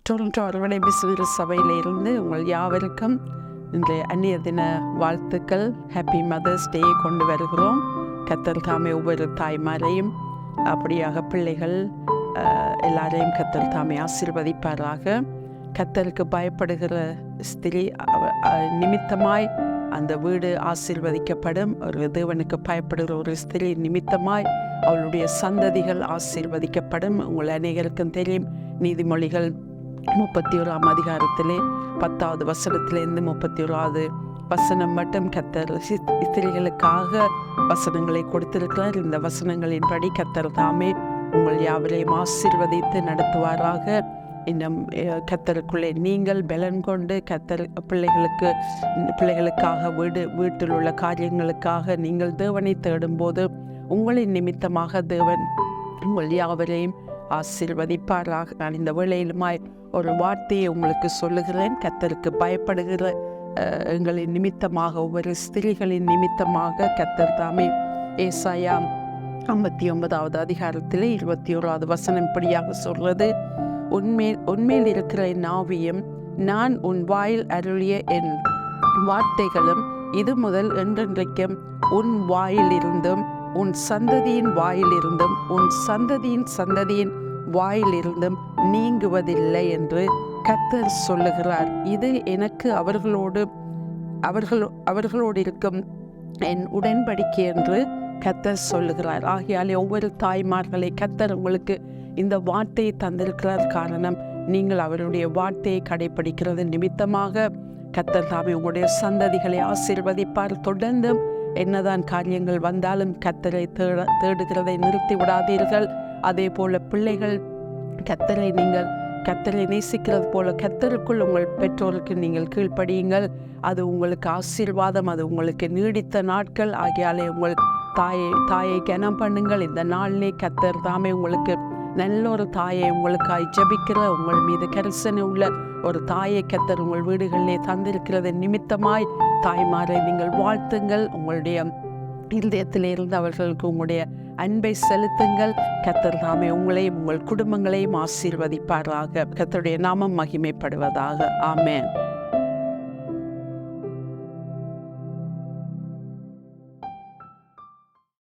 Toronto அறுவடை பிசுவிரு சபையிலிருந்து உங்கள் யாவருக்கும் இன்றைய அந்நிய தின வாழ்த்துக்கள், ஹாப்பி மதர்ஸ் டே கொண்டு வருகிறோம். கர்த்தர் தாமே ஒவ்வொரு தாய்மாரையும் அப்படியாக பிள்ளைகள் எல்லாரையும் கர்த்தர் தாமே ஆசீர்வதிப்பாராக. கர்த்தருக்கு பயப்படுகிற ஸ்திரீ நிமித்தமாய் அந்த வீடு ஆசீர்வதிக்கப்படும். ஒரு தேவனுக்கு பயப்படுகிற ஒரு ஸ்திரீ நிமித்தமாய் அவளுடைய சந்ததிகள் ஆசீர்வதிக்கப்படும். உங்கள் அநேகருக்கும் தெரியும், நீதிமொழிகள் 31 அதிகாரத்திலே 10வது வசனத்திலிருந்து 31வது வசனம் மட்டும் கர்த்தர் ஸ்திரீகளுக்காக வசனங்களை கொடுத்திருக்கிறார். இந்த வசனங்களின்படி கர்த்தர் தாமே உங்கள் யாவரையும் ஆசீர்வதித்து நடத்துவாராக. இன்னும் கர்த்தருக்குள்ளே நீங்கள் பலன் கொண்டு கர்த்தர் பிள்ளைகளுக்காக வீட்டில் உள்ள காரியங்களுக்காக நீங்கள் தேவனை தேடும்போது உங்களின் நிமித்தமாக தேவன் உங்கள் யாவரையும் ஆசீர்வதிப்பாராக. நான் இந்த வேளையிலுமாய் ஒரு வார்த்தையை உங்களுக்கு சொல்லுகிறேன். கர்த்தருக்கு பயப்படுகிற எங்களின் நிமித்தமாக, ஒவ்வொரு ஸ்திரீகளின் நிமித்தமாக கர்த்தர் தாமே ஏசாயா 59வது அதிகாரத்திலே 21வது வசனம் இப்படியாக சொல்றது: உன்மேல் இருக்கிற என் ஆவியும் நான் உன் வாயில் அருளிய என் வார்த்தைகளும் இது முதல் என்றென்றைக்கும் உன் வாயிலிருந்தும் உன் சந்ததியின் வாயிலிருந்தும் உன் சந்ததியின் வாயிலிருந்தும் நீங்குவதில்லை என்று கர்த்தர் சொல்லுகிறார். இது எனக்கு அவர்களோடு இருக்கும் என் உடன்படிக்கை என்று கர்த்தர் சொல்லுகிறார். ஆகையாலே ஒவ்வொரு தாய்மார்களை கர்த்தர் உங்களுக்கு இந்த வார்த்தையை தந்திருக்கிறார். காரணம், நீங்கள் அவருடைய வார்த்தையை கடைபிடிக்கிறது நிமித்தமாக கர்த்தர் தாமே உங்களுடைய சந்ததிகளை ஆசீர்வதிப்பார். தொடர்ந்து என்னதான் காரியங்கள் வந்தாலும் கர்த்தரை தேடுகிறதை நிறுத்தி விடாதீர்கள். அதே போல பிள்ளைகள் கர்த்தரை நேசிக்கிறது போல கர்த்தருக்குள் உங்கள் பெற்றோருக்கு நீங்கள் கீழ்ப்படியுங்கள். அது உங்களுக்கு ஆசீர்வாதம், அது உங்களுக்கு நீடித்த நாட்கள். ஆகியாலே உங்கள் தாயை கனம் பண்ணுங்கள். இந்த நாளிலே கர்த்தர் தாமே உங்களுக்கு நல்ல ஒரு தாயை உங்களுக்காய் ஜெபிக்கிற, உங்கள் மீது கரிசனை உள்ள ஒரு தாயை கர்த்தர் உங்கள் வீடுகளிலே தந்திருக்கிறது நிமித்தமாய் தாய்மாரை நீங்கள் வாழ்த்துங்கள். உங்களுடைய இருதயத்திலிருந்து அவர்களுக்கு உங்களுடைய அன்பை செலுத்துங்கள். கர்த்தர் தாமே உங்களையும் உங்கள் குடும்பங்களையும் ஆசீர்வதிப்பாராக. கர்த்தருடைய நாமம் மகிமைப்படுவதாக. ஆமென்.